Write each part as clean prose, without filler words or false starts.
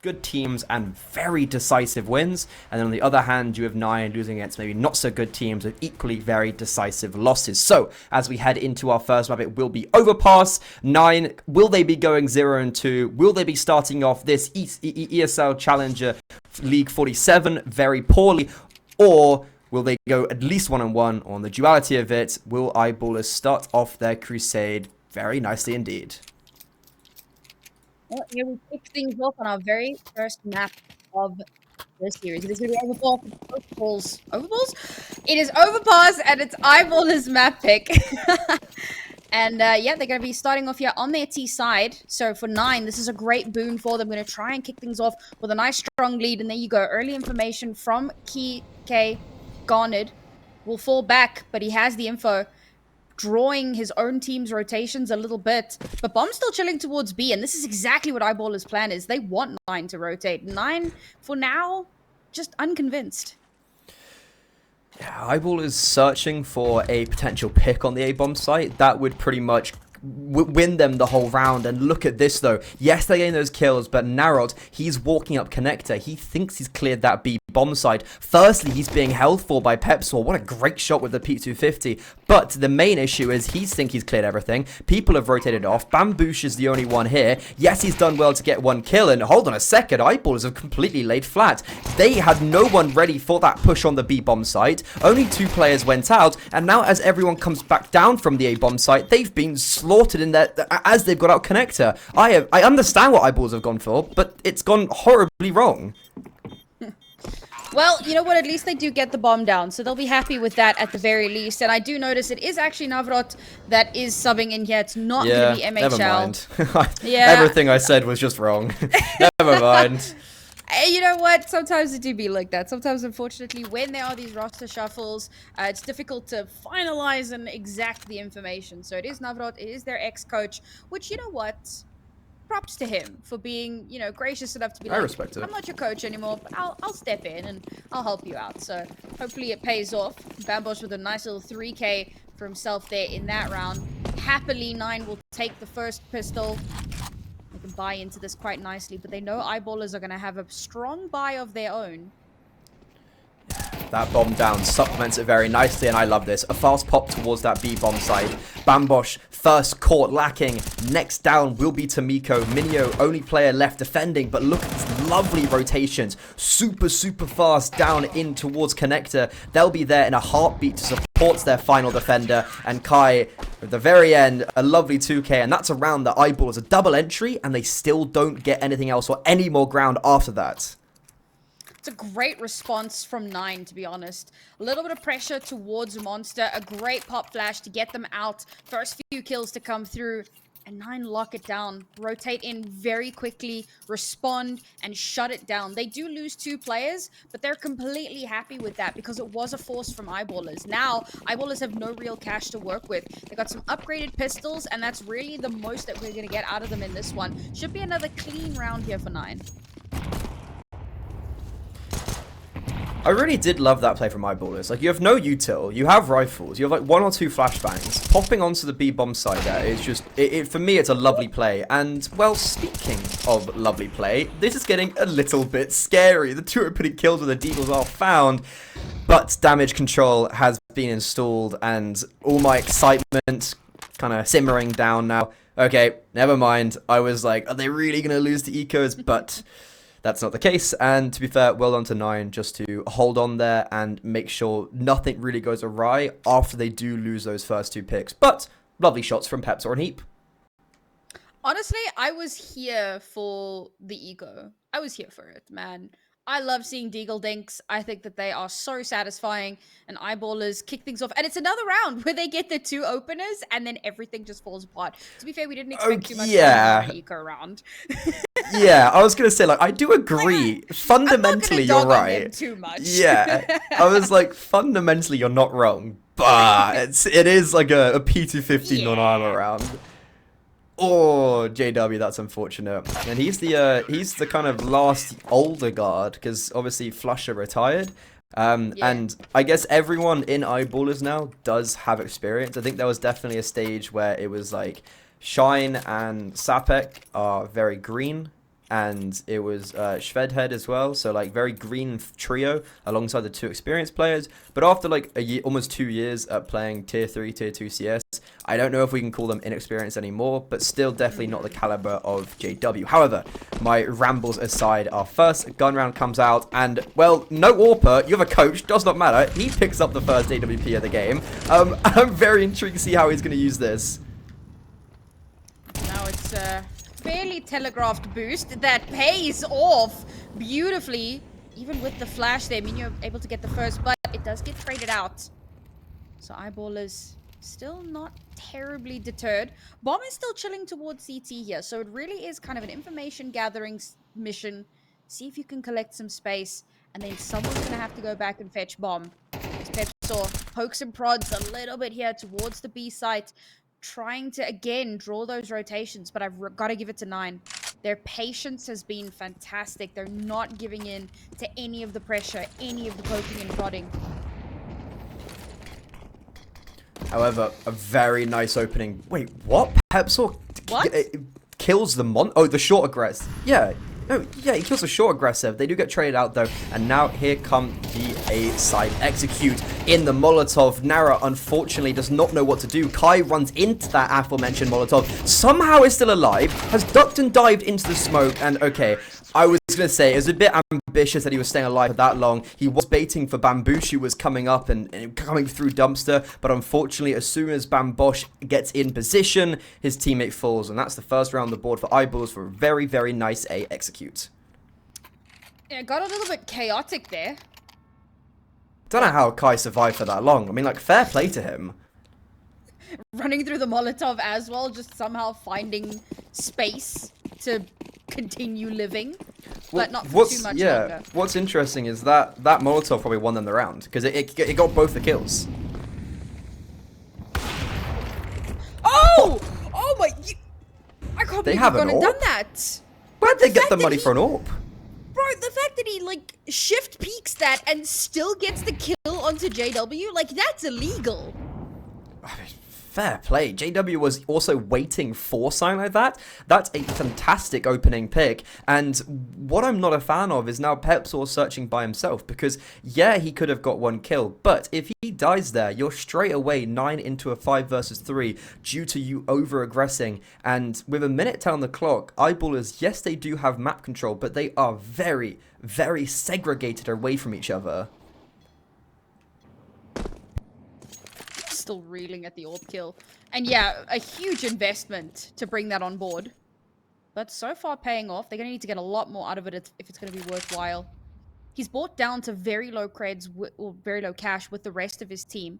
good teams and very decisive wins, and then on the other hand you have Nine losing against maybe not so good teams with equally very decisive losses. So as we head into our first map, it will be Overpass. Nine, will they be going 0-2? Will they be starting off this ESL Challenger League 47 very poorly, or will they go at least 1-1? On the duality of it, will Eyeballers start off their crusade very nicely indeed? Well, here we kick things off on our very first map of this series. It is going to be Overpass. Overballs? It is Overpass, and it's Eyeballers map pick. And yeah, they're going to be starting off here on their T side. So for Nine, this is a great boon for them. Going to try and kick things off with a nice strong lead. And there you go. Early information from KEiiiii. Garnered will fall back, but he has the info, drawing his own team's rotations a little bit. But Bomb's still chilling towards B, and this is exactly what Eyeballers' plan is. They want Nine to rotate. Nine, for now, just unconvinced. Yeah, Eyeball is searching for a potential pick on the A-bomb site. That would pretty much win them the whole round. And look at this though. Yes, they're getting those kills, but Narod, he's walking up connector. He thinks he's cleared that B bomb side. Firstly, he's being held for by peppzorlul. What a great shot with the P250. But the main issue is he's cleared everything. People have rotated off. Bamboosh is the only one here. Yes, he's done well to get one kill. And hold on a second, Eyeballers have completely laid flat. They had no one ready for that push on the B bomb site. Only 2 players went out. And now as everyone comes back down from the A bomb site, they've been slaughtered in there as they've got out connector. I understand what Eyeballers have gone for, but it's gone horribly wrong. Well, you know what? At least they do get the bomb down, so they'll be happy with that at the very least. And I do notice it is actually Navrot that is subbing in here. It's not going to be MHL. Never mind. Yeah. Everything I said was just wrong. Never mind. You know what? Sometimes it do be like that. Sometimes, unfortunately, when there are these roster shuffles, it's difficult to finalize and exact the information. So it is Navrot. It is their ex-coach, which, you know what? Props to him for being, you know, gracious enough to be like, I respect it. I'm not your coach anymore, but I'll step in and I'll help you out. So hopefully it pays off. Bambosh with a nice little 3k for himself there in that round. Happily, Nine will take the first pistol. They can buy into this quite nicely, but they know Eyeballers are going to have a strong buy of their own. That bomb down supplements it very nicely, and I love this. A fast pop towards that B bomb side. Bambosh first caught lacking. Next down will be Tomiko. Minio, only player left defending, but look at these lovely rotations. Super fast down in towards connector. They'll be there in a heartbeat to support their final defender. And Kai, at the very end, a lovely 2k, and that's a round that Eyeballs a double entry, and they still don't get anything else or any more ground after that. It's a great response from Nine, to be honest. A little bit of pressure towards Monster. A great pop flash to get them out. First few kills to come through. And Nine lock it down. Rotate in very quickly. Respond and shut it down. They do lose 2 players, but they're completely happy with that because it was a force from Eyeballers. Now, Eyeballers have no real cash to work with. They got some upgraded pistols, and that's really the most that we're going to get out of them in this one. Should be another clean round here for Nine. I really did love that play from Eyeballers. Like, you have no util, you have rifles, you have like 1 or 2 flashbangs. Popping onto the B bomb side there is just, for me, it's a lovely play. And, well, speaking of lovely play, this is getting a little bit scary. The 2 opening kills with the deagles are found, but damage control has been installed, and all my excitement kind of simmering down now. Okay, never mind. I was like, are they really going to lose to Ecos? But that's not the case, and to be fair, well done to Nine just to hold on there and make sure nothing really goes awry after they do lose those first 2 picks. But lovely shots from peppzorlul and HEAP. Honestly, I was here for the ego. I was here for it, man. I love seeing Deagle Dinks. I think that they are so satisfying, and Eyeballers kick things off. And it's another round where they get the 2 openers, and then everything just falls apart. To be fair, we didn't expect too much from an eco round. Yeah, I was gonna say, like, I do agree. Fundamentally, you're right. Too much. Yeah, I was like, fundamentally, you're not wrong, but it is like a P250 non-armor round. Oh, JW, that's unfortunate. And he's the kind of last older guard, because obviously Flusher retired. And I guess everyone in Eyeballers now does have experience. I think there was definitely a stage where it was like Shine and Sapek are very green. and it was Shvedhead as well, so like very green trio alongside the 2 experienced players. But after like a year, almost 2 years at playing tier 3, tier 2 CS, I don't know if we can call them inexperienced anymore, but still definitely not the caliber of JW. However, my rambles aside, our first gun round comes out, and well, no AWPer, you have a coach, does not matter. He picks up the first AWP of the game. I'm very intrigued to see how he's going to use this. Now it's fairly telegraphed boost that pays off beautifully. Even with the flash there, mynio able to get the first, but it does get traded out. So Eyeballers still not terribly deterred. Bomb is still chilling towards CT here, so it really is kind of an information gathering mission. See if you can collect some space, and then someone's gonna have to go back and fetch Bomb. peppzorlul pokes and prods a little bit here towards the B site, trying to again draw those rotations, but I've got to give it to Nine. Their patience has been fantastic. They're not giving in to any of the pressure, any of the poking and prodding. However, a very nice opening. Wait, what? peppzorlul What? Kills the the short aggressive. Yeah. No, yeah, he kills the short aggressive. They do get traded out, though. And now here come the A side. Execute in the Molotov. Nara, unfortunately, does not know what to do. KEiiiii runs into that aforementioned Molotov. Somehow is still alive. Has ducked and dived into the smoke. And, okay, I was going to say, it was a bit ambitious that he was staying alive for that long. He was baiting for Bambush, who was coming up and coming through Dumpster. But, unfortunately, as soon as Bambosh gets in position, his teammate falls. And that's the first round on the board for Eyeballs for a very, very nice A execute. Yeah, got a little bit chaotic there. Don't know how KEiiiii survived for that long. I mean, like, fair play to him. Running through the Molotov as well, just somehow finding space to continue living, but not for too much longer. What's interesting is that Molotov probably won them the round, because it got both the kills. Oh! Oh my... I can't believe have you've an gone and AWP? done that! Where'd they get the money for an AWP? Bro, the fact that he, like, shift peeks that and still gets the kill onto JW, like, that's illegal. Fair play. JW was also waiting for something like that. That's a fantastic opening pick. And what I'm not a fan of is now peppzorlul searching by himself. Because, yeah, he could have got 1 kill. But if he dies there, you're straight away 9 into a 5 versus 3 due to you over-aggressing. And with a minute 10 on the clock, Eyeballers, yes, they do have map control. But they are very, very segregated away from each other. Still reeling at the AWP kill. And yeah, a huge investment to bring that on board. But so far paying off. They're going to need to get a lot more out of it if it's going to be worthwhile. He's brought down to very low creds or very low cash with the rest of his team.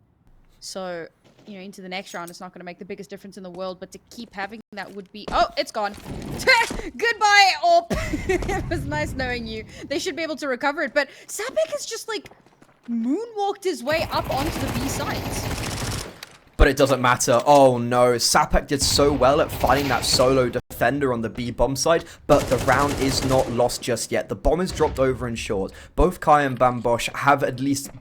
So, you know, into the next round, it's not going to make the biggest difference in the world. But to keep having that would be... Oh, it's gone. Goodbye, AWP. It was nice knowing you. They should be able to recover it. But Sapek has just, like, moonwalked his way up onto the B site. But it doesn't matter. Oh no, Sapek did so well at finding that solo defender on the B bomb side, but the round is not lost just yet. The bomb is dropped over in short. Both KEiiiii and Bambosh have at least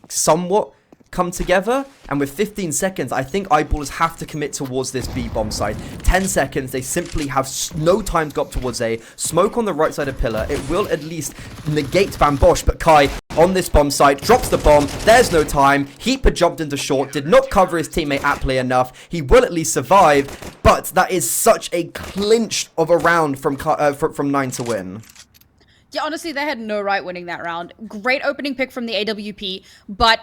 somewhat come together, and with 15 seconds, I think Eyeballers have to commit towards this B bomb side. 10 seconds, they simply have no time to go up towards A. Smoke on the right side of pillar. It will at least negate Bambosh, but KEiiiii on this bomb site drops the bomb. There's no time. HEAP had jumped into short, did not cover his teammate aptly enough. He will at least survive, but that is such a clinch of a round from 9 to win. Yeah, honestly, they had no right winning that round. Great opening pick from the AWP, but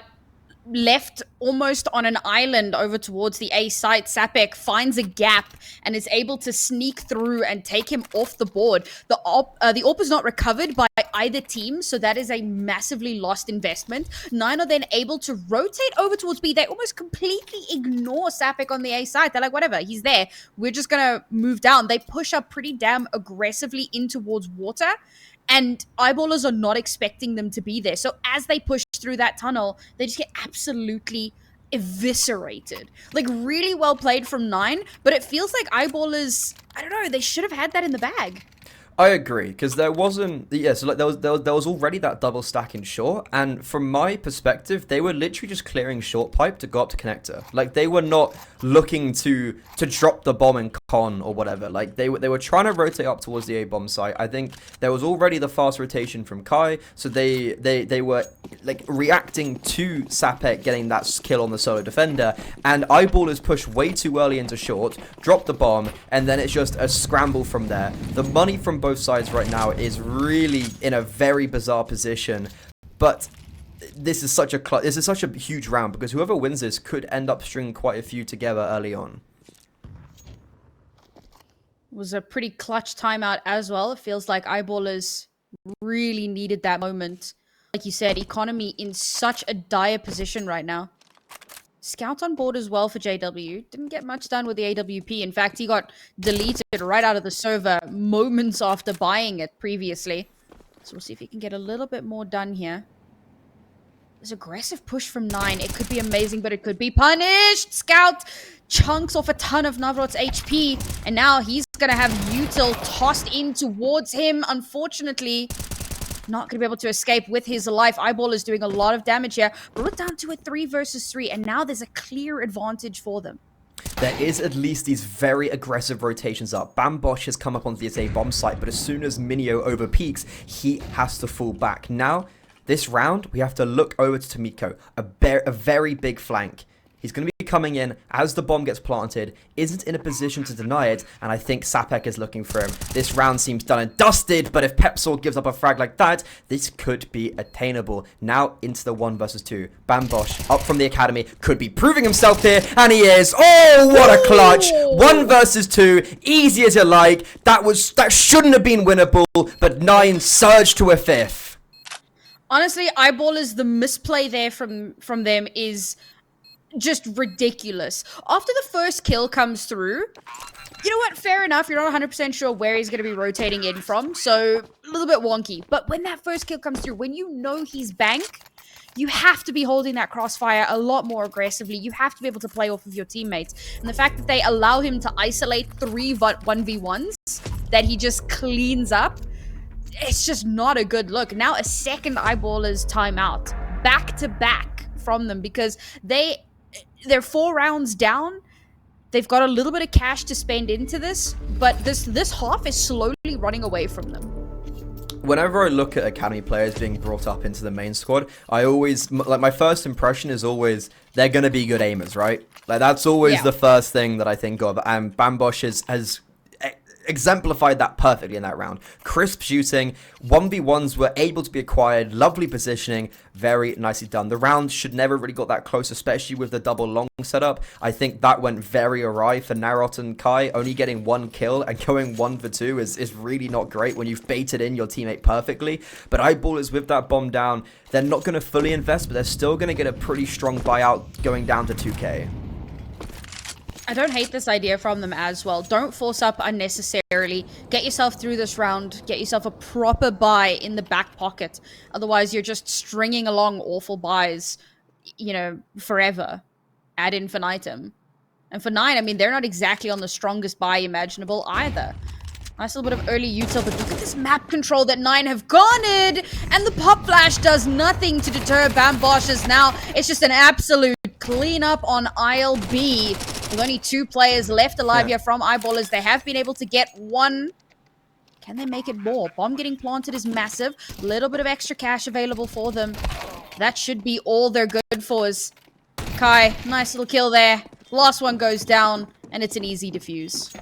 left almost on an island over towards the A site. Sapek finds a gap and is able to sneak through and take him off the board. The AWP is not recovered by either team, so that is a massively lost investment. Nine are then able to rotate over towards B. They almost completely ignore Sapek on the A site. They're like, whatever, he's there. We're just gonna move down. They push up pretty damn aggressively in towards water, and Eyeballers are not expecting them to be there. So as they push through that tunnel, they just get absolutely eviscerated. Like, really well played from Nine, but it feels like Eyeballers, I don't know, they should have had that in the bag. I agree, because there wasn't... Yeah, so like there was already that double stack in short, and from my perspective, they were literally just clearing short pipe to go up to connector. Like, they were not looking to drop the bomb and con or whatever. Like they were trying to rotate up towards the A bomb site. I think there was already the fast rotation from KEiiiii, so they were like reacting to SAPEK getting that kill on the solo defender, and Eyeballers pushed way too early into short, dropped the bomb, and then it's just a scramble from there. The money from both sides right now is really in a very bizarre position, but this is such a huge round because whoever wins this could end up stringing quite a few together early on. Was a pretty clutch timeout as well. It feels like Eyeballers really needed that moment. Like you said, economy in such a dire position right now. Scout on board as well for JW. Didn't get much done with the AWP. In fact, he got deleted right out of the server moments after buying it previously. So we'll see if he can get a little bit more done here. This aggressive push from 9. It could be amazing, but it could be punished. Scout chunks off a ton of Navrot's HP. And now he's going to have util tossed in towards him. Unfortunately, not going to be able to escape with his life. Eyeball is doing a lot of damage here. But we're down to a 3 versus 3. And now there's a clear advantage for them. There is at least these very aggressive rotations up. Bambosh has come up onto the A bomb site, but as soon as Minio overpeaks, he has to fall back. Now, this round, we have to look over to Tomiko, a very big flank. He's going to be coming in as the bomb gets planted, isn't in a position to deny it, and I think SAPEK is looking for him. This round seems done and dusted, but if peppzorlul gives up a frag like that, this could be attainable. Now into the 1 versus 2. Bambosh, up from the academy, could be proving himself here, and he is. Oh, what a clutch. 1 versus 2, easy as you like. That shouldn't have been winnable, but 9 surged to a 5th. Honestly, Eyeballers, the misplay there from them is just ridiculous. After the first kill comes through, you know what? Fair enough. You're not 100% sure where he's going to be rotating in from, so a little bit wonky. But when that first kill comes through, when you know he's bank, you have to be holding that crossfire a lot more aggressively. You have to be able to play off of your teammates. And the fact that they allow him to isolate 3 1v1s that he just cleans up, it's just not a good look. Now a second Eyeballers timeout, back to back from them, because they're 4 rounds down. They've got a little bit of cash to spend into this, but this half is slowly running away from them. Whenever I look at academy players being brought up into the main squad, I always, like, my first impression is always they're going to be good aimers, right? Like, that's always the first thing that I think of, and Bambosh has exemplified that perfectly in that round. Crisp shooting, 1v1s were able to be acquired, lovely positioning, very nicely done. The round should never really got that close, especially with the double long setup. I think that went very awry for Narot and KEiiiii. Only getting 1 kill and going 1 for 2 is really not great when you've baited in your teammate perfectly. But Eyeballers with that bomb down, they're not going to fully invest, but they're still going to get a pretty strong buyout going down to 2k. I don't hate this idea from them as well. Don't force up unnecessarily. Get yourself through this round. Get yourself a proper buy in the back pocket. Otherwise, you're just stringing along awful buys, you know, forever. Ad infinitum. And for 9, I mean, they're not exactly on the strongest buy imaginable either. Nice little bit of early util, but look at this map control that 9 have garnered! And the pop flash does nothing to deter Bambosh's now. It's just an absolute cleanup on Isle B. With only 2 players left alive here from Eyeballers. They have been able to get 1. Can they make it more? Bomb getting planted is massive. Little bit of extra cash available for them. That should be all they're good for. Is KEiiiii, nice little kill there. Last one goes down, and it's an easy defuse.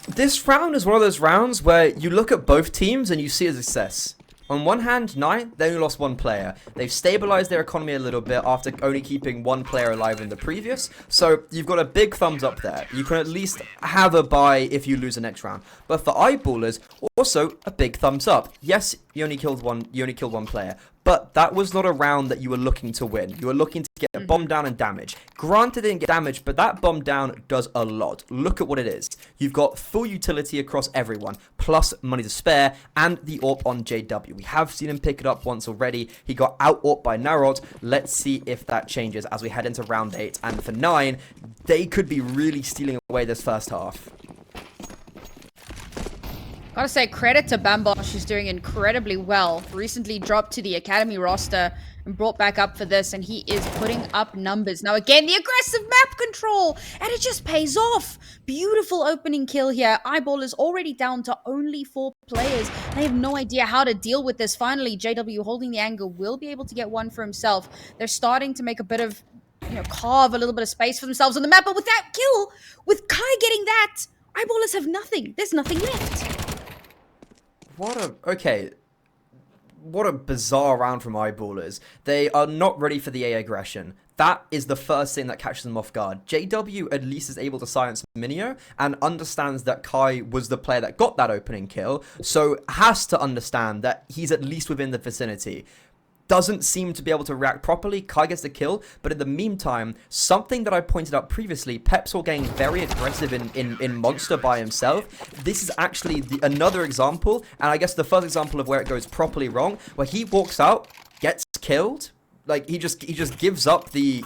This round is one of those rounds where you look at both teams and you see a success. On one hand, 9, they only lost 1 player. They've stabilized their economy a little bit after only keeping 1 player alive in the previous. So you've got a big thumbs up there. You can at least have a buy if you lose the next round. But for Eyeballers, also a big thumbs up. Yes, you only killed one player. But that was not a round that you were looking to win. You were looking to get a bomb down and damage. Granted, they didn't get damage, but that bomb down does a lot. Look at what it is. You've got full utility across everyone, plus money to spare, and the AWP on JW. We have seen him pick it up once already. He got out-AWP'd by Narod. Let's see if that changes as we head into round 8. And for 9, they could be really stealing away this first half. Gotta say, credit to Bambosh, who's doing incredibly well. Recently dropped to the academy roster and brought back up for this, and he is putting up numbers. Now again, the aggressive map control, and it just pays off. Beautiful opening kill here. Eyeball is already down to only 4 players. They have no idea how to deal with this. Finally, JW holding the angle will be able to get one for himself. They're starting to make a bit of, carve a little bit of space for themselves on the map, but with that kill, with KEiiiii getting that, Eyeballers have nothing. There's nothing left. What a bizarre round from Eyeballers. They are not ready for the A aggression. That is the first thing that catches them off guard. JW at least is able to silence Minio and understands that KEiiiii was the player that got that opening kill, so has to understand that he's at least within the vicinity. Doesn't seem to be able to react properly. KEiiiii gets the kill, but in the meantime, something that I pointed out previously, peppzorlul getting very aggressive in Monster by himself. This is actually another example, and I guess the first example of where it goes properly wrong, where he walks out, gets killed. Like, he just gives up he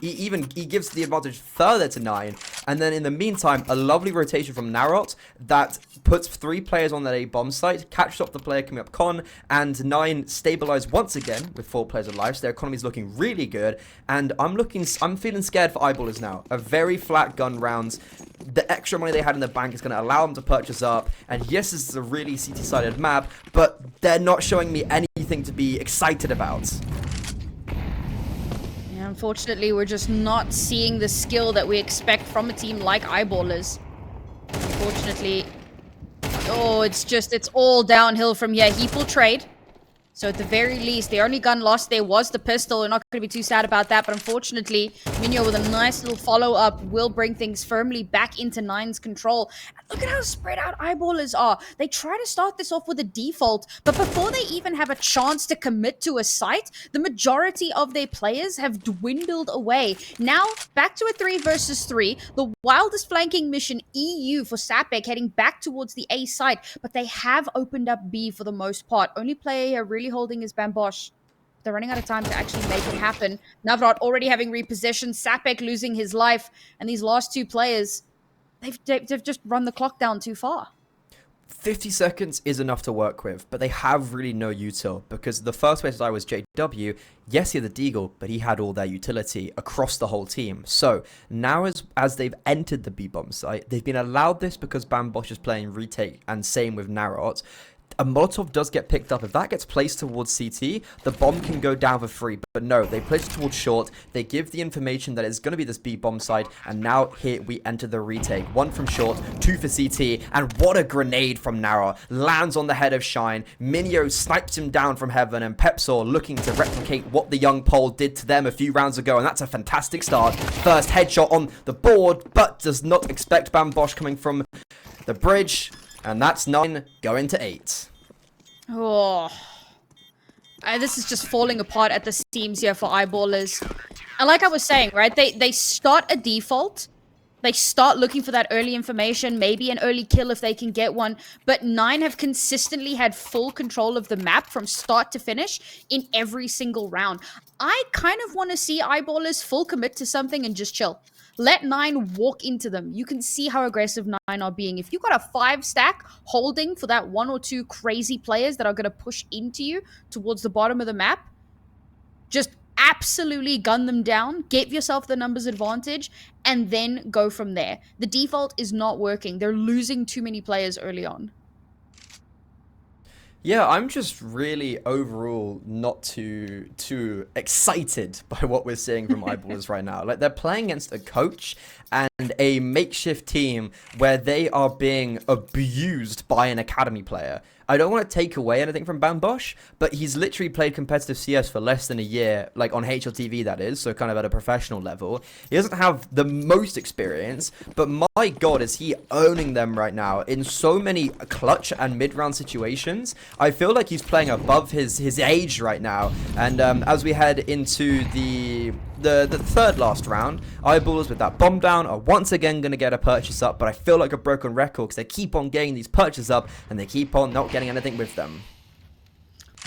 gives the advantage further to 9. And then in the meantime, a lovely rotation from Narot that puts 3 players on that A bomb site, catches up the player coming up con, and 9 stabilized once again with 4 players alive. So their economy is looking really good. And I'm feeling scared for Eyeballers now. A very flat gun rounds. The extra money they had in the bank is going to allow them to purchase up. And yes, this is a really CT-sided map, but they're not showing me anything to be excited about. Unfortunately, we're just not seeing the skill that we expect from a team like Eyeballers. Unfortunately, it's all downhill from here. HEAP will trade. So at the very least, the only gun lost there was the pistol. We're not going to be too sad about that, but unfortunately, mynio with a nice little follow-up will bring things firmly back into 9's control. And look at how spread out Eyeballers are. They try to start this off with a default, but before they even have a chance to commit to a site, the majority of their players have dwindled away. Now, back to a 3 versus 3. The wildest flanking mission, EU for Sapek, heading back towards the A site, but they have opened up B for the most part. Only player here really holding is Bambosh. They're running out of time to actually make it happen. Navrat already having repositioned, Sapek losing his life, and these last 2 players, they've just run the clock down too far. 50 seconds is enough to work with, but they have really no util, because the first place I was JW, yes, he had the deagle, but he had all their utility across the whole team. So now as they've entered the B-bomb site, they've been allowed this because Bambosh is playing retake, and same with Narot. A Molotov does get picked up. If that gets placed towards CT, the bomb can go down for free. But no, they place it towards short. They give the information that it's going to be this B bomb site. And now here we enter the retake. 1 from short, 2 for CT. And what a grenade from Nara. Lands on the head of Shine. mynio snipes him down from heaven. And peppzorlul looking to replicate what the young Pole did to them a few rounds ago. And that's a fantastic start. First headshot on the board, but does not expect Bambosh coming from the bridge. And that's 9 going to 8. Oh. This is just falling apart at the seams here for Eyeballers. And like I was saying, right, they start a default. They start looking for that early information, maybe an early kill if they can get one. But 9 have consistently had full control of the map from start to finish in every single round. I kind of want to see Eyeballers full commit to something and just chill. Let 9 walk into them. You can see how aggressive 9 are being. If you got a 5 stack holding for that 1 or 2 crazy players that are going to push into you towards the bottom of the map, just absolutely gun them down, give yourself the numbers advantage, and then go from there. The default is not working. They're losing too many players early on. Yeah, I'm just really overall not too excited by what we're seeing from Eyeballers right now. Like, they're playing against a coach and a makeshift team where they are being abused by an academy player. I don't want to take away anything from Bambosh, but he's literally played competitive CS for less than a year, like on HLTV that is, so kind of at a professional level. He doesn't have the most experience, but my god, is he owning them right now in so many clutch and mid-round situations. I feel like he's playing above his age right now, and as we head into the third last round, Eyeballers with that bomb down are once again going to get a purchase up, but I feel like a broken record because they keep on getting these purchases up and they keep on not getting anything with them.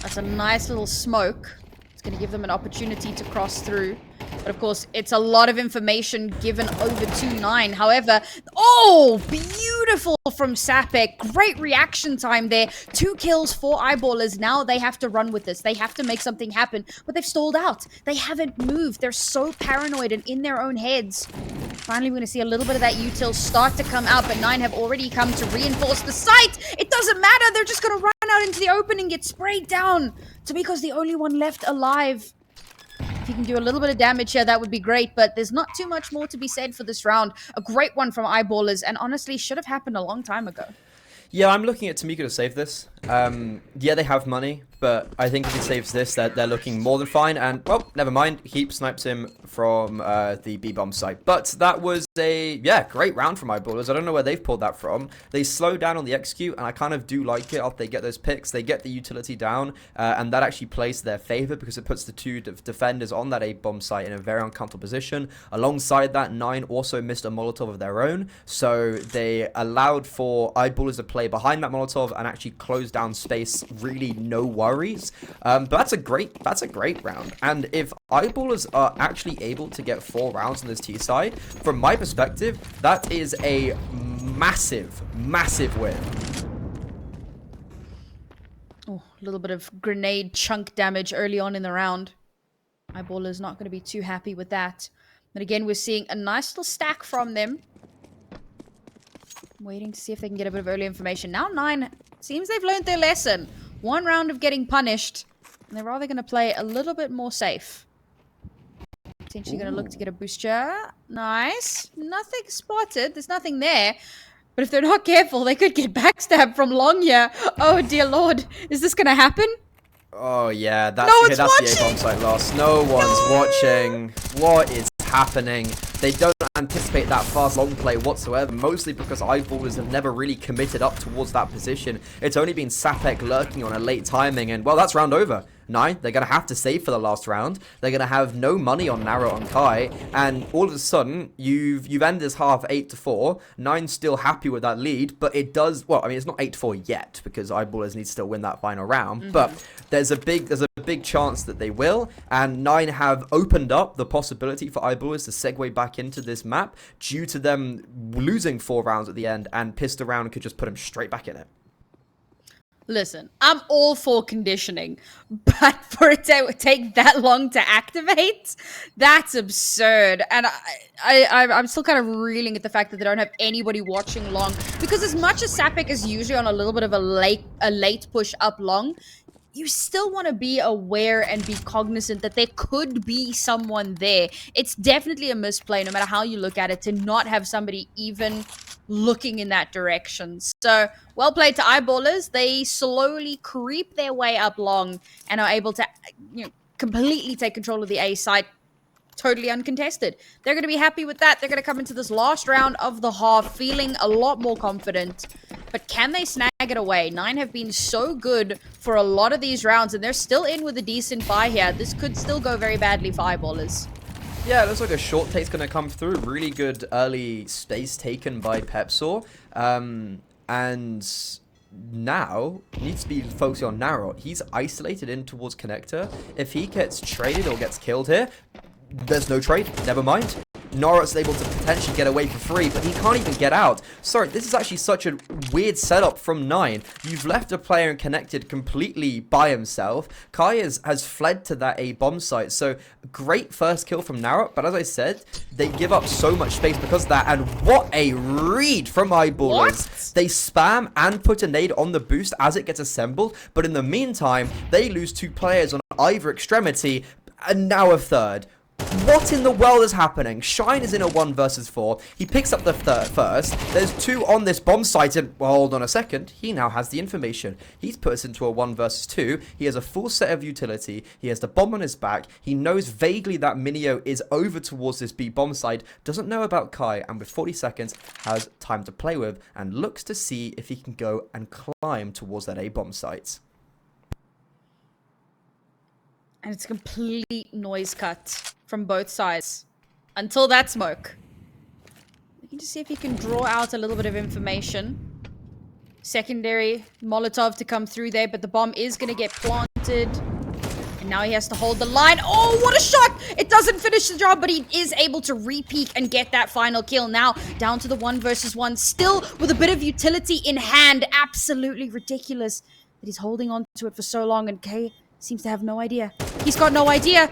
That's a nice little smoke. It's going to give them an opportunity to cross through. But of course, it's a lot of information given over to 9. However, oh, beautiful from Sapek. Great reaction time there. 2 kills for Eyeballers. Now they have to run with this. They have to make something happen. But they've stalled out. They haven't moved. They're so paranoid and in their own heads. Finally, we're going to see a little bit of that util start to come out. But 9 have already come to reinforce the site. It doesn't matter. They're just going to run out into the open and get sprayed down. Tamiko's the only one left alive. If he can do a little bit of damage here, that would be great, but there's not too much more to be said for this round. A great one from Eyeballers, and honestly, should have happened a long time ago. Yeah, I'm looking at Tamiko to save this. Yeah, they have money, but I think if he saves this, they're looking more than fine. And, well, never mind. HEAP snipes him from the B-bomb site. But that was a, yeah, great round from Eyeballers. I don't know where they've pulled that from. They slow down on the execute, and I kind of do like it after they get those picks. They get the utility down, and that actually plays to their favor because it puts the 2 defenders on that A-bomb site in a very uncomfortable position. Alongside that, 9 also missed a Molotov of their own, so they allowed for Eyeballers to play behind that Molotov and actually close down space. Really no worries. But that's a great round. And if Eyeballers are actually able to get 4 rounds on this T side, from my perspective, that is a massive win. Oh, a little bit of grenade chunk damage early on in the round. Eyeballers not going to be too happy with that. But again, we're seeing a nice little stack from them. Waiting to see if they can get a bit of early information. Now 9 seems they've learned their lesson. 1 round of getting punished. And they're rather going to play a little bit more safe. Potentially going to look to get a booster. Nice. Nothing spotted. There's nothing there. But if they're not careful, they could get backstabbed from long here. Oh, dear Lord. Is this going to happen? Oh, yeah. That's the A-bomb site loss. No one's watching. What is happening? They don't anticipate that fast long play whatsoever, mostly because Eyeballers have never really committed up towards that position. It's only been Sapek lurking on a late timing, and, well, that's round over. 9, they're going to have to save for the last round. They're going to have no money on Narrow on Kai, and all of a sudden, you've ended this half 8-4. 9's still happy with that lead, but it does, well, I mean, it's not 8-4 yet, because Eyeballers need to still win that final round, but there's a big chance that they will, and 9 have opened up the possibility for Eyeballers to segue back into this map due to them losing 4 rounds at the end, and Pissed Around could just put them straight back in it. Listen, I'm all for conditioning, but for it to take that long to activate, that's absurd. And I'm still kind of reeling at the fact that they don't have anybody watching long, because as much as Sapek is usually on a little bit of a late push up long, you still want to be aware and be cognizant that there could be someone there. It's definitely a misplay, no matter how you look at it, to not have somebody even looking in that direction. So, well played to Eyeballers. They slowly creep their way up long and are able to, completely take control of the A site. Totally uncontested. They're going to be happy with that. They're going to come into this last round of the half feeling a lot more confident. But can they snag it away? 9 have been so good for a lot of these rounds, and they're still in with a decent buy here. This could still go very badly for Eyeballers. Yeah, it looks like a short take's going to come through. Really good early space taken by peppzorlul. And now needs to be focusing on Narrow. He's isolated in towards Connector. If he gets traded or gets killed here, there's no trade. Never mind. Norris able to potentially get away for free, but he can't even get out. Sorry, this is actually such a weird setup from 9. You've left a player and Connected completely by himself. Kai has fled to that A-bomb site, so great first kill from Narrow, but as I said, they give up so much space because of that, and what a read from Eyeballers. They spam and put a nade on the boost as it gets assembled, but in the meantime, they lose 2 players on either extremity, and now a third. What in the world is happening? Shine is in a 1 versus 4. He picks up the first. There's 2 on this bomb site, and, well, hold on a second. He now has the information. He's put us into a 1 versus 2. He has a full set of utility. He has the bomb on his back. He knows vaguely that Minio is over towards this B bomb site. Doesn't know about Kai, and with 40 seconds, has time to play with, and looks to see if he can go and climb towards that A bomb site. And it's a complete noise cut from both sides until that smoke. We can just see if he can draw out a little bit of information. Secondary Molotov to come through there, but the bomb is going to get planted. And now he has to hold the line. Oh, what a shot! It doesn't finish the job, but he is able to re-peek and get that final kill. Now, down to the 1 versus 1, still with a bit of utility in hand. Absolutely ridiculous that he's holding on to it for so long, and K seems to have no idea. He's got no idea.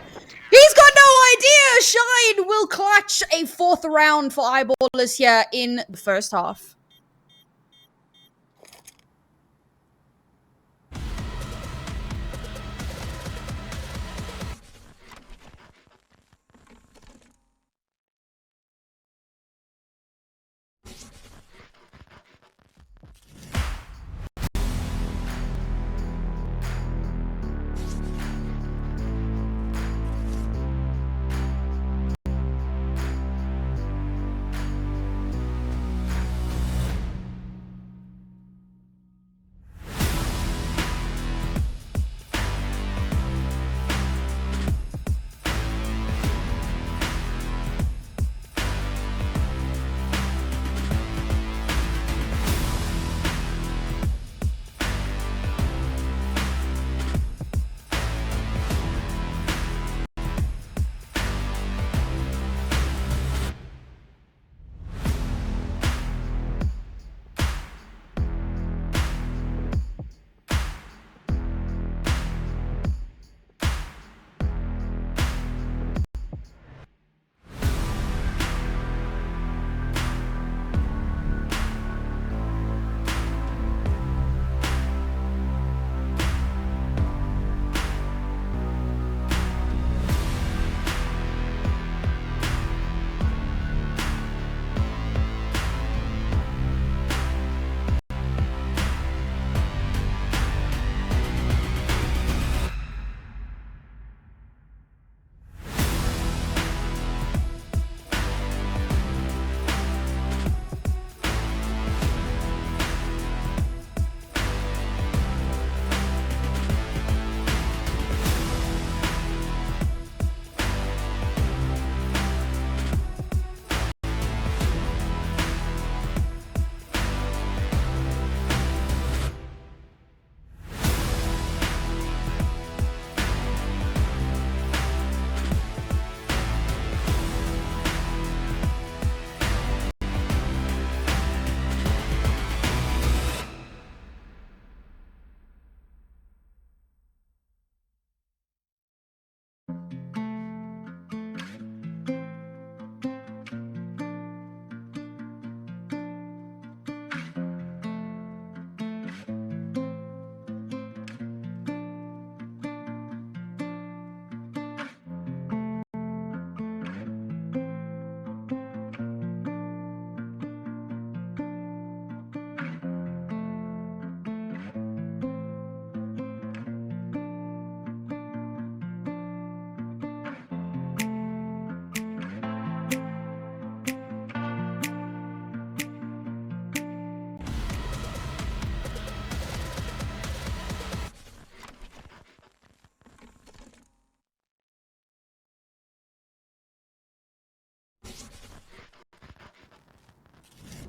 He's got no idea! Shine will clutch a 4th round for Eyeballers here in the first half.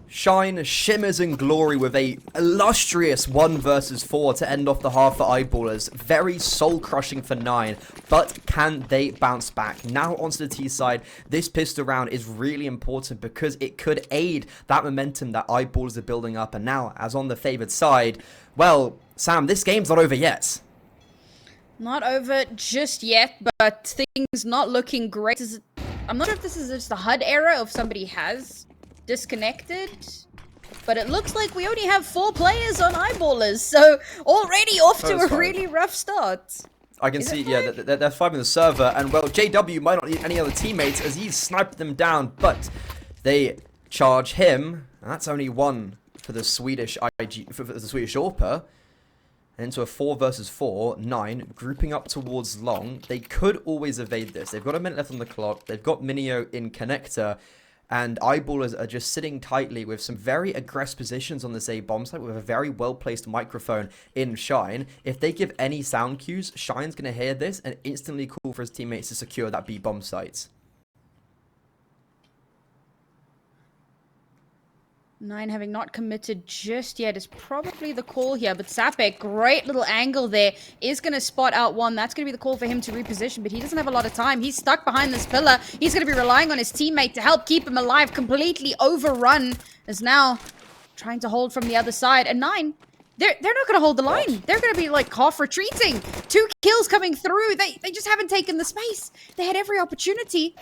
Shine shimmers in glory with a illustrious 1 versus 4 to end off the half for Eyeballers. Very soul-crushing for 9, but can they bounce back? Now onto the T side, this pistol round is really important because it could aid that momentum that Eyeballers are building up. And now, as on the favoured side, well, Sam, this game's not over yet. Not over just yet, but things not looking great. I'm not sure if this is just a HUD error, or if somebody has disconnected, but it looks like we only have 4 players on Eyeballers, so already off to a really rough start. I can see, yeah, they're 5 in the server, and well, JW might not need any other teammates as he's sniped them down, but they charge him, and that's only 1 for the Swedish for the Swedish AWPer. Into a 4 versus 4, 9, grouping up towards long. They could always evade this. They've got a minute left on the clock. They've got Minio in connector. And Eyeballers are just sitting tightly with some very aggressive positions on this A bomb site with a very well-placed microphone in Shine. If they give any sound cues, Shine's going to hear this and instantly call for his teammates to secure that B bomb site. Nine having not committed just yet is probably the call here, but Sapek, great little angle there, is going to spot out one. That's going to be the call for him to reposition, but he doesn't have a lot of time. He's stuck behind this pillar. He's going to be relying on his teammate to help keep him alive, completely overrun, is now trying to hold from the other side. And Nine, they're not going to hold the line. They're going to be like half retreating. 2 kills coming through. They just haven't taken the space. They had every opportunity.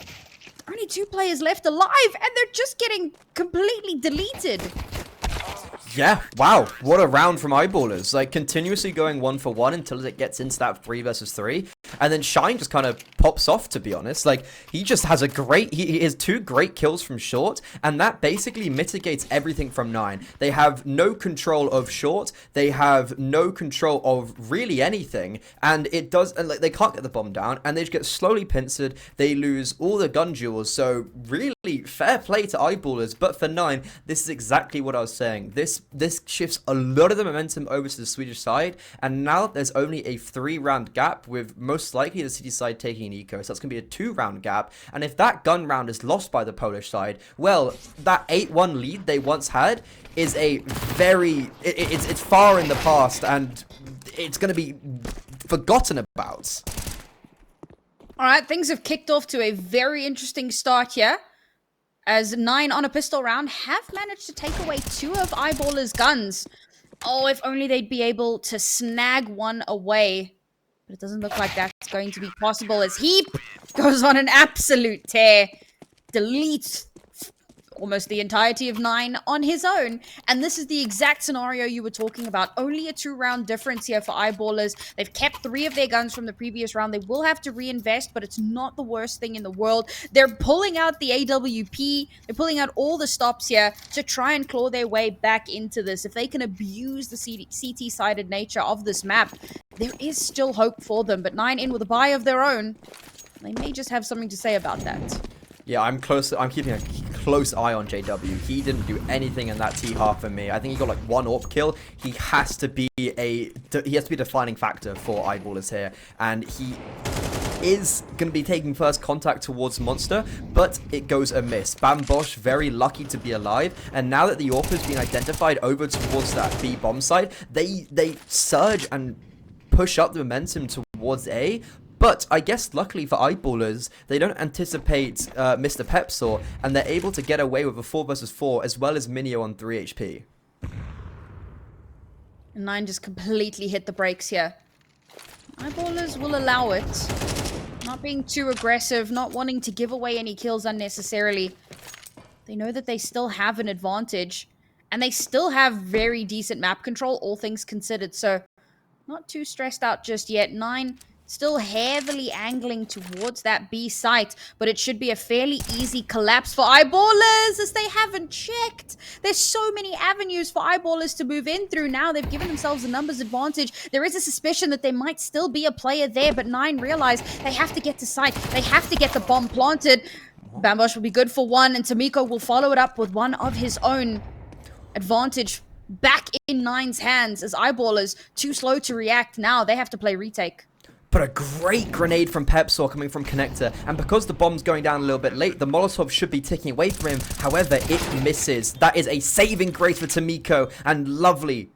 Only 2 players left alive, and they're just getting completely deleted. Yeah, wow, what a round from Eyeballers. Like, continuously going 1 for 1 until it gets into that 3 versus 3. And then Shine just kind of pops off, to be honest. Like, he just has a great... He has 2 great kills from short, and that basically mitigates everything from Nine. They have no control of short. They have no control of really anything. And it does... And, like, they can't get the bomb down, and they just get slowly pincered. They lose all the gun duels. So, really, fair play to Eyeballers. But for Nine, this is exactly what I was saying. This shifts a lot of the momentum over to the Swedish side, and now there's only a 3-round gap, with most likely the City side taking Eco, so that's going to be a 2-round gap. And if that gun round is lost by the Polish side, well, that 8-1 lead they once had is a very... It's far in the past, and it's going to be forgotten about. Alright, things have kicked off to a very interesting start here, as Nine on a pistol round have managed to take away 2 of Eyeballers' guns. Oh, if only they'd be able to snag one away. But it doesn't look like that's going to be possible, as HEAP goes on an absolute tear. Deletes almost the entirety of Nine on his own. And this is the exact scenario you were talking about. Only a 2-round difference here for Eyeballers. They've kept 3 of their guns from the previous round. They will have to reinvest, but it's not the worst thing in the world. They're pulling out the AWP. They're pulling out all the stops here to try and claw their way back into this. If they can abuse the CT-sided nature of this map, there is still hope for them. But Nine in with a buy of their own. They may just have something to say about that. Yeah, I'm keeping a close eye on JW. He didn't do anything in that T-half for me. I think he got like 1 AWP kill. He has to be a defining factor for Eyeballers here, and he is going to be taking first contact towards Monster, but it goes amiss. Bambosh very lucky to be alive, and now that the AWP has been identified over towards that B bomb site, they surge and push up the momentum towards A. But I guess luckily for Eyeballers, they don't anticipate Mr. peppzorlul, and they're able to get away with a 4 versus 4 as well as Minio on 3 HP. And Nine just completely hit the brakes here. Eyeballers will allow it. Not being too aggressive, not wanting to give away any kills unnecessarily. They know that they still have an advantage, and they still have very decent map control, all things considered. So, not too stressed out just yet. Nine still heavily angling towards that B site, but it should be a fairly easy collapse for Eyeballers, as they haven't checked. There's so many avenues for Eyeballers to move in through now. They've given themselves a numbers advantage. There is a suspicion that there might still be a player there, but Nine realize they have to get to site. They have to get the bomb planted. Bambosh will be good for 1, and Tomiko will follow it up with 1 of his own. Advantage back in Nine's hands, as Eyeballers too slow to react. Now they have to play retake. But a great grenade from peppzorlul coming from Connector, and because the bomb's going down a little bit late, the Molotov should be ticking away from him. However, it misses. That is a saving grace for Tomiko, and lovely.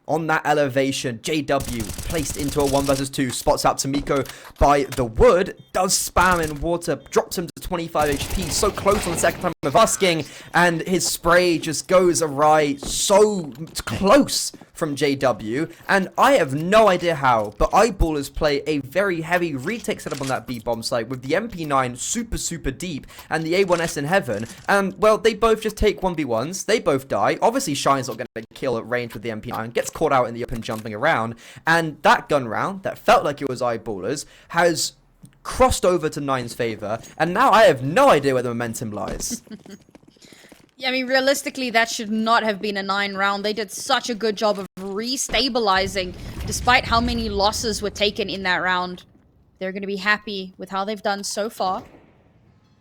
On that elevation, JW placed into a 1 versus 2, spots out Tomiko by the wood, does spam in water, drops him to 25 HP, so close on the second time of asking, and his spray just goes awry, so close from JW, and I have no idea how, but Eyeballers play a very heavy retake setup on that B bomb site with the MP9 super deep and the A1S in heaven, and well, they both just take 1v1s, they both die. Obviously Shine's not going to kill at range with the MP9, gets caught out in the open jumping around, and that gun round that felt like it was Eyeballers has crossed over to Nine's favor, and now I have no idea where the momentum lies. Yeah, I mean, realistically, that should not have been a 9 round. They did such a good job of restabilizing, despite how many losses were taken in that round. They're going to be happy with how they've done so far.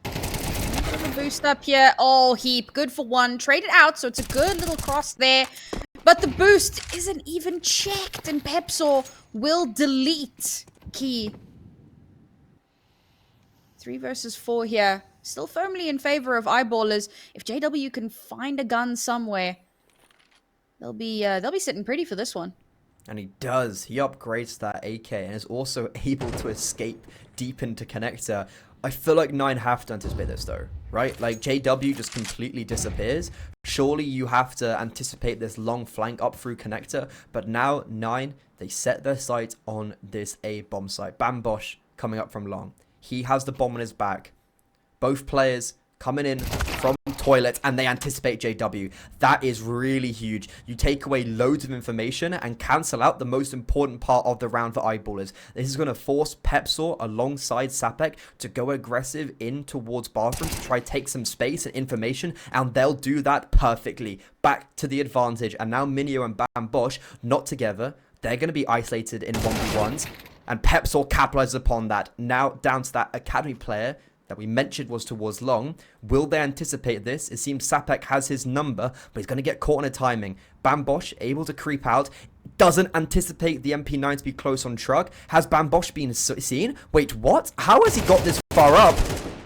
A boost up here. Oh, HEAP, good for 1. Trade it out, so it's a good little cross there. But the boost isn't even checked, and peppzorlul will delete KEIiiii. 3 versus 4 here. still firmly in favor of Eyeballers. If JW can find a gun somewhere, they'll be sitting pretty for this one. And he does. He upgrades that AK and is also able to escape deep into connector. I feel like 9 have to anticipate this though, right? Like JW just completely disappears. Surely you have to anticipate this long flank up through connector. But now 9, they set their sights on this A bomb site. Bambosh coming up from long. He has the bomb on his back. Both players coming in from toilet and they anticipate JW. That is really huge. You take away loads of information and cancel out the most important part of the round for Eyeballers. This is going to force peppzorlul alongside Sapek to go aggressive in towards bathroom to try take some space and information, and they'll do that perfectly. Back to the advantage, and now Minio and Bambosh not together. They're going to be isolated in 1v1s, and peppzorlul capitalizes upon that. Now down to that academy player that we mentioned was towards long. Will they anticipate this? It seems Sapek has his number, but he's going to get caught on a timing. Bambosh able to creep out. Doesn't anticipate the MP9 to be close on truck. Has Bambosh been seen? Wait, what? How has he got this far up?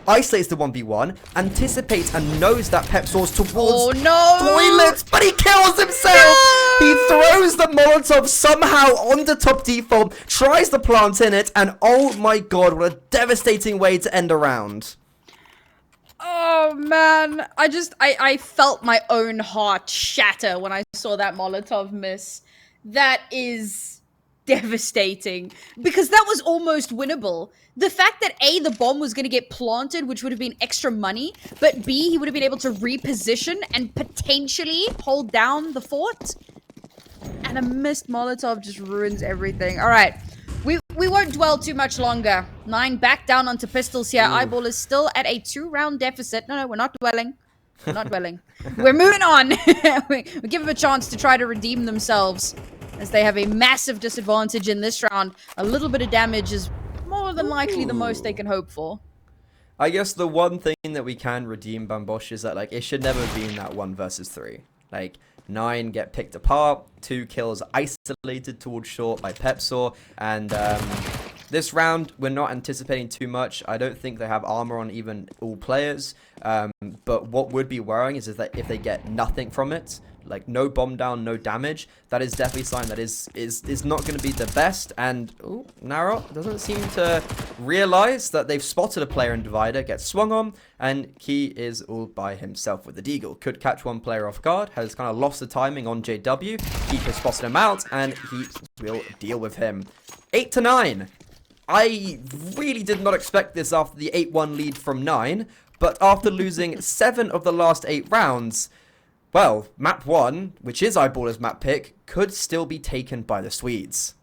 Isolates the 1v1, anticipates and knows that peppzorlul's towards toilets, but he kills himself! No! He throws the Molotov somehow onto top default, tries to plant in it, and oh my god, what a devastating way to end a round. Oh man, I felt my own heart shatter when I saw that Molotov miss. That is devastating, because that was almost winnable. The fact that A, the bomb was going to get planted, which would have been extra money, but B, he would have been able to reposition and potentially hold down the fort. And a missed Molotov just ruins everything. All right, we won't dwell too much longer. 9 back down onto pistols here. Eyeball is still at a 2-round deficit. No, we're not dwelling. We're not dwelling. We're moving on. we give them a chance to try to redeem themselves, as they have a massive disadvantage in this round. A little bit of damage is more than likely the most they can hope for. I guess the one thing that we can redeem Bambosh is that, like, it should never have been that 1 versus 3. Like, 9 get picked apart, 2 kills isolated towards short by peppzorlul, and this round we're not anticipating too much. I don't think they have armor on even all players, but what would be worrying is that if they get nothing from it, like no bomb down, no damage, that is definitely a sign that is not going to be the best. And Narrow doesn't seem to realize that they've spotted a player in divider, gets swung on, and KEiiiii is all by himself with the deagle. Could catch one player off guard, has kind of lost the timing on JW. KEiiiii has spotted him out, and he will deal with him. 8-9. I really did not expect this after the 8-1 lead from 9, but after losing 7 of the last 8 rounds, well, map 1, which is Eyeballer's map pick, could still be taken by the Swedes.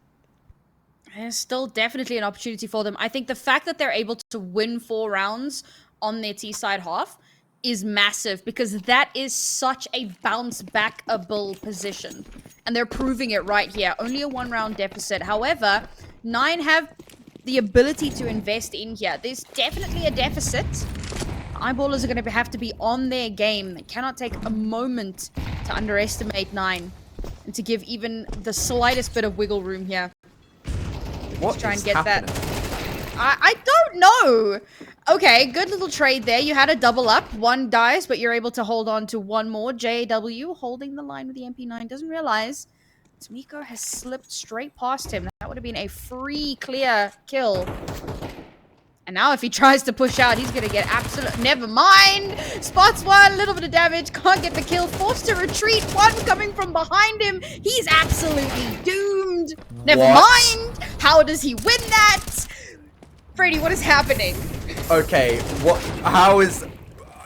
There's still definitely an opportunity for them. I think the fact that they're able to win 4 rounds on their T-side half is massive, because that is such a bounce-back-able position. And they're proving it right here. Only a 1-round deficit. However, 9 have the ability to invest in here. There's definitely a deficit. Eyeballers are going to have to be on their game. They cannot take a moment to underestimate 9 and to give even the slightest bit of wiggle room here. Let's try and get that. I don't know. Okay, good little trade there. You had a double up. 1 dies, but you're able to hold on to 1 more. JW holding the line with the MP9. Doesn't realize Tomiko has slipped straight past him. That would have been a free clear kill. And now if he tries to push out, he's going to get absolute... Never mind. Spots 1, little bit of damage. Can't get the kill. Forced to retreat. 1 coming from behind him. He's absolutely doomed. Never mind. How does he win that? Freddy, what is happening? Okay, what? How is...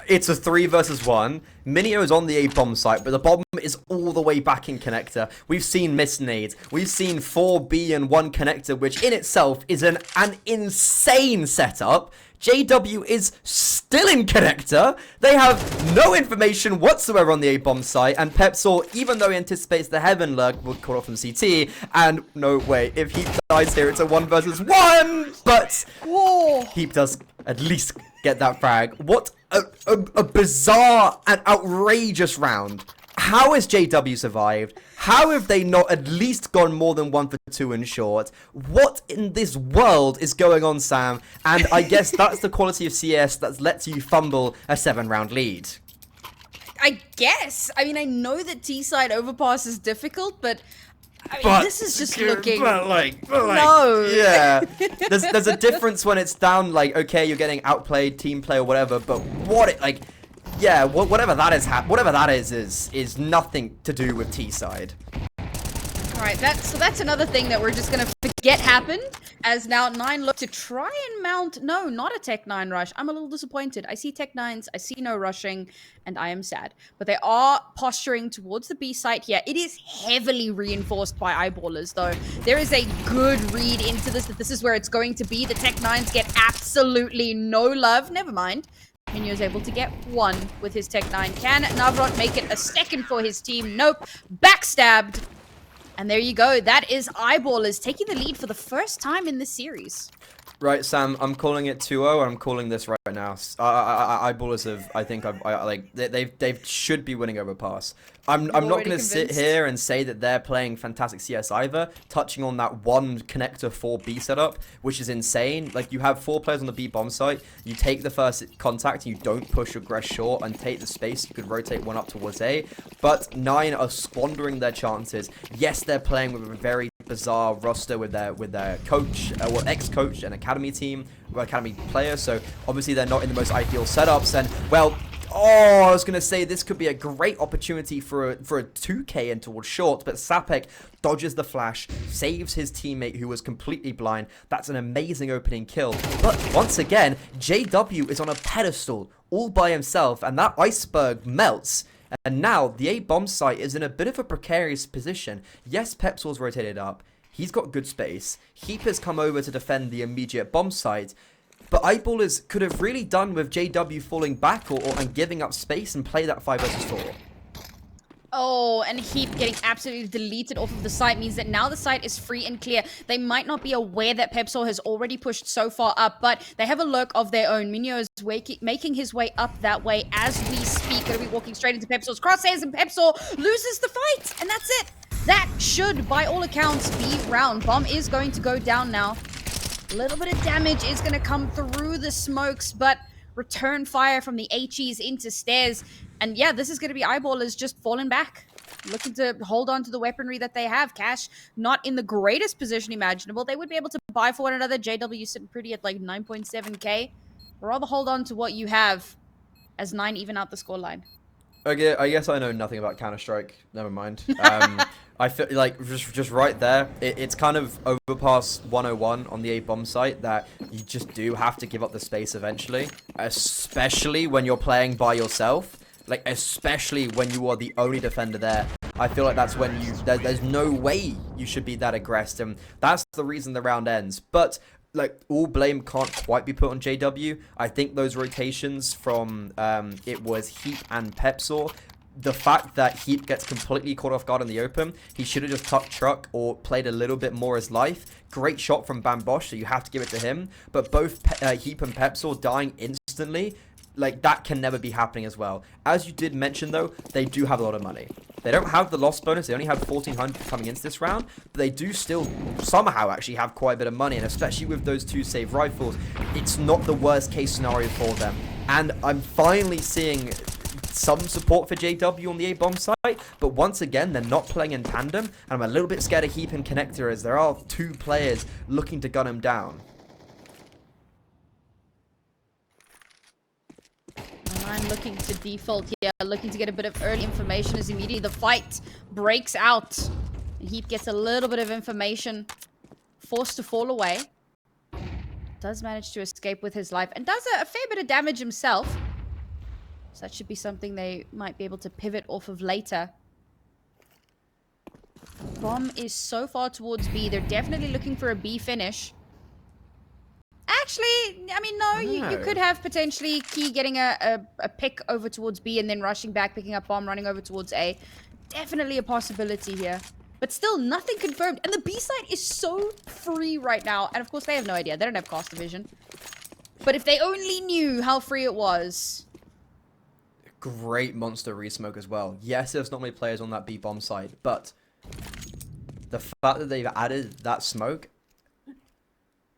It's a 3 versus 1. Minio is on the A bomb site, but the bomb is all the way back in connector. We've seen missed nades. We've seen 4B and 1 connector, which in itself is an insane setup. JW is still in connector. They have no information whatsoever on the A bomb site, and peppzorlul, even though he anticipates the heaven lurk, will call off from CT. And no way, if Heap dies here, it's a 1 versus 1. But Heap does at least get that frag. What a bizarre and outrageous round. How has JW survived? How have they not at least gone more than 1 for 2 in short? What in this world is going on, Sam? And I guess that's the quality of CS that lets you fumble a 7-round lead. I guess. I mean, I know that T-side overpass is difficult, but I mean, this is just looking. No. Yeah. There's a difference when it's down. Like, okay, you're getting outplayed, team play or whatever. But what it like, yeah, whatever that is nothing to do with T-side. Alright, that's another thing that we're just gonna forget happened, as now 9 look to try and mount, no, not a Tech 9 rush. I'm a little disappointed. I see Tech 9s, I see no rushing, and I am sad. But they are posturing towards the B site here. It is heavily reinforced by eyeballers, though. There is a good read into this, that this is where it's going to be. The Tech 9s get absolutely no love. Never mind. Minio is able to get 1 with his Tech 9. Can Navrot make it a second for his team? Nope. Backstabbed. And there you go. That is eyeballers taking the lead for the first time in this series. Right, Sam. I'm calling it 2-0. I'm calling this right now. Eyeballers have. I think they should be winning Overpass. I'm not going to sit here and say that they're playing fantastic CS either. Touching on that one connector 4B setup, which is insane. Like, you have 4 players on the B bomb site. You take the first contact, and you don't push your Gress short and take the space. You could rotate one up towards A. But 9 are squandering their chances. Yes, they're playing with a very bizarre roster with their coach, well, ex-coach and academy team, academy player. So obviously they're not in the most ideal setups. And well, I was gonna say this could be a great opportunity for a 2K in towards short, but Sapek dodges the flash, saves his teammate who was completely blind. That's an amazing opening kill. But once again, JW is on a pedestal all by himself, and that iceberg melts. And now, the A bomb site is in a bit of a precarious position. Yes, peppzorlul's rotated up. He's got good space. HEAP has come over to defend the immediate bomb site. But eyeballers could have really done with JW falling back and giving up space and play that 5 versus 4. Oh, and HEAP getting absolutely deleted off of the site means that now the site is free and clear. They might not be aware that peppzorlul has already pushed so far up, but they have a lurk of their own. Mynio is making his way up that way as we speak. Gonna be walking straight into peppzorlul's crosshairs, and peppzorlul loses the fight, and that's it. That should, by all accounts, be round. Bomb is going to go down now. A little bit of damage is going to come through the smokes, but return fire from the HEs into stairs. And yeah, this is going to be eyeballers just falling back, looking to hold on to the weaponry that they have. Cash not in the greatest position imaginable. They would be able to buy for one another. JW sitting pretty at like 9.7k. Rather hold on to what you have as 9 even out the scoreline. Okay, I guess I know nothing about Counter-Strike. Never mind. I feel like just right there, it's kind of Overpass 101 on the A bomb site that you just do have to give up the space eventually, especially when you're playing by yourself. Like, especially when you are the only defender there. I feel like that's when there's no way you should be that aggressive, and that's the reason the round ends. But like, all blame can't quite be put on JW. I think those rotations from it was HEAP and peppzorlul. The fact that HEAP gets completely caught off guard in the open, he should have just tucked truck or played a little bit more his life. Great shot from Bambosh, so you have to give it to him. But both HEAP and peppzorlul dying instantly, like, that can never be happening as well. As you did mention, though, they do have a lot of money. They don't have the loss bonus. They only have 1,400 coming into this round. But they do still somehow actually have quite a bit of money. And especially with those 2 save rifles, it's not the worst case scenario for them. And I'm finally seeing some support for JW on the A bomb site. But once again, they're not playing in tandem. And I'm a little bit scared of HEAP and Connector as there are 2 players looking to gun him down. I'm looking to default here, looking to get a bit of early information as immediately the fight breaks out. And HEAP gets a little bit of information, forced to fall away. Does manage to escape with his life and does a fair bit of damage himself. So that should be something they might be able to pivot off of later. Bomb is so far towards B. They're definitely looking for a B finish. Actually, I mean, no, you could have potentially KEIiiii getting a pick over towards B and then rushing back, picking up bomb, running over towards A. Definitely a possibility here. But still, nothing confirmed. And the B side is so free right now. And of course, they have no idea. They don't have caster vision. But if they only knew how free it was. great monster resmoke as well. Yes, there's not many players on that B-bomb side, but the fact that they've added that smoke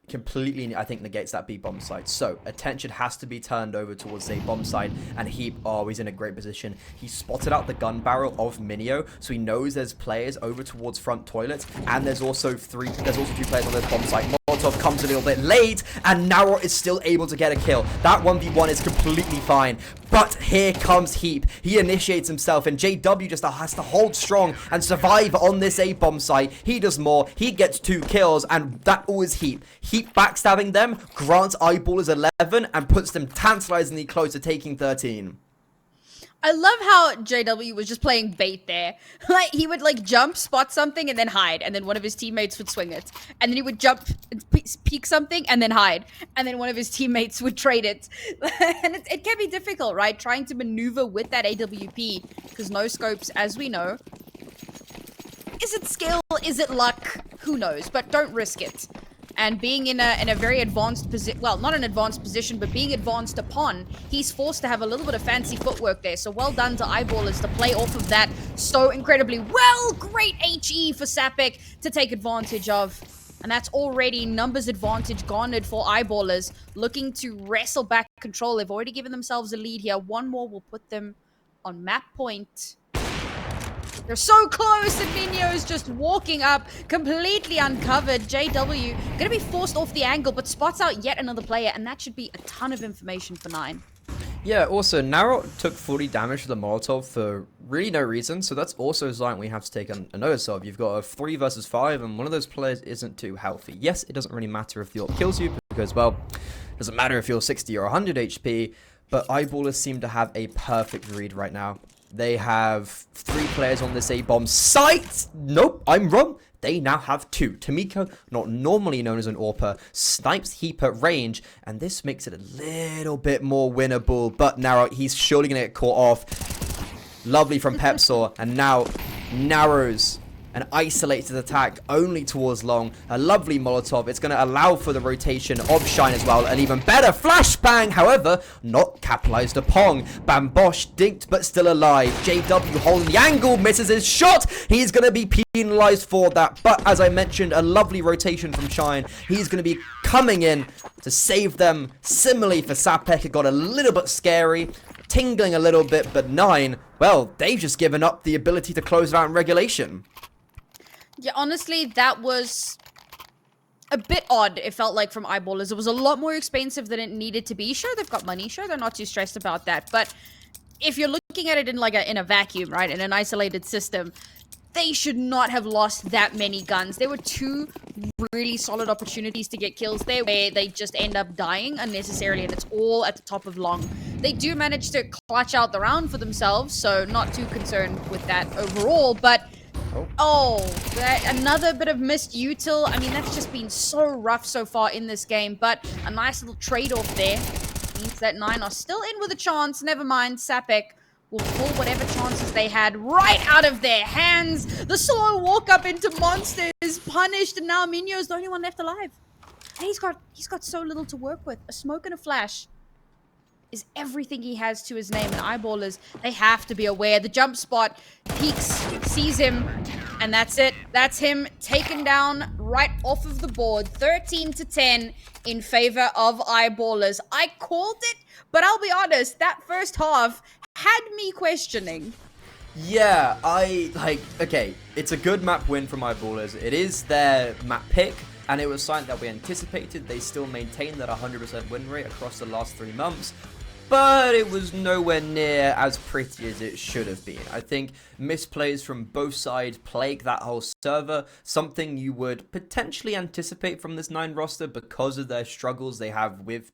completely, I think, negates that B-bomb side. So attention has to be turned over towards the bomb side, and HEAP, oh, he's in a great position. He spotted out the gun barrel of Minio, so he knows there's players over towards front toilets, and there's also two players on this bomb site. Molotov comes a little bit late, and Narrow is still able to get a kill. That 1v1 is completely fine, but here comes HEAP. He initiates himself, and JW just has to hold strong and survive on this A-bomb site. He does more. He gets 2 kills, and that all is HEAP. HEAP backstabbing them, grants Eyeballers 11, and puts them tantalizingly close to taking 13. I love how JW was just playing bait there. Like, he would, like, jump, spot something, and then hide. And then one of his teammates would swing it. And then he would jump, and peek something, and then hide. And then one of his teammates would trade it. And it can be difficult, right? Trying to maneuver with that AWP. Because no scopes, as we know. Is it skill? Is it luck? Who knows? But don't risk it. And being in a very advanced position, well, not an advanced position, but being advanced upon, he's forced to have a little bit of fancy footwork there. So well done to Eyeballers to play off of that so incredibly well. Great HE for Sapek to take advantage of. And that's already numbers advantage garnered for Eyeballers, looking to wrestle back control. They've already given themselves a lead here. One more will put them on map point. They're so close, and Minio's just walking up, completely uncovered. JW gonna be forced off the angle, but spots out yet another player, and that should be a ton of information for 9. Yeah, also, Narrow took 40 damage to the Molotov for really no reason, so that's also something we have to take a notice of. You've got a 3 versus 5, and one of those players isn't too healthy. Yes, it doesn't really matter if the AWP kills you, because, well, it doesn't matter if you're 60 or 100 HP, but Eyeballers seem to have a perfect read right now. They have 3 players on this A-bomb site. Nope, I'm wrong. They now have 2. Tamiko, not normally known as an AWPer, snipes HEAP at range, and this makes it a little bit more winnable. But Narrow, he's surely going to get caught off. Lovely from peppzorlul, and now narrows an isolated attack only towards long. A lovely Molotov. It's going to allow for the rotation of Shine as well. An even better flashbang, however, not capitalized upon. Bambosh dinked but still alive. JW holding the angle, misses his shot. He's going to be penalized for that. But as I mentioned, a lovely rotation from Shine. He's going to be coming in to save them. Similarly for Sapek, it got a little bit scary. Tingling a little bit, but 9, well, they've just given up the ability to close it out in regulation. Yeah, honestly, that was a bit odd, it felt like, from Eyeballers. It was a lot more expensive than it needed to be. Sure, they've got money. Sure, they're not too stressed about that. But if you're looking at it in like in a vacuum, right, in an isolated system, they should not have lost that many guns. There were 2 really solid opportunities to get kills there where they just end up dying unnecessarily, and it's all at the top of long. They do manage to clutch out the round for themselves, so not too concerned with that overall, but another bit of missed util. I mean, that's just been so rough so far in this game, but a nice little trade-off there. Means that 9 are still in with a chance. Never mind, Sapek will pull whatever chances they had right out of their hands. The slow walk up into Monster is punished, and now Minio's the only one left alive. And he's got so little to work with. A smoke and a flash is everything he has to his name, and Eyeballers, they have to be aware. The jump spot, peeks, sees him, and that's it. That's him taken down right off of the board. 13-10 in favor of Eyeballers. I called it, but I'll be honest, that first half had me questioning. Yeah, okay, it's a good map win from Eyeballers. It is their map pick, and it was something that we anticipated. They still maintained that 100% win rate across the last 3 months. But it was nowhere near as pretty as it should have been. I think misplays from both sides plague that whole server, something you would potentially anticipate from this 9 roster because of their struggles they have with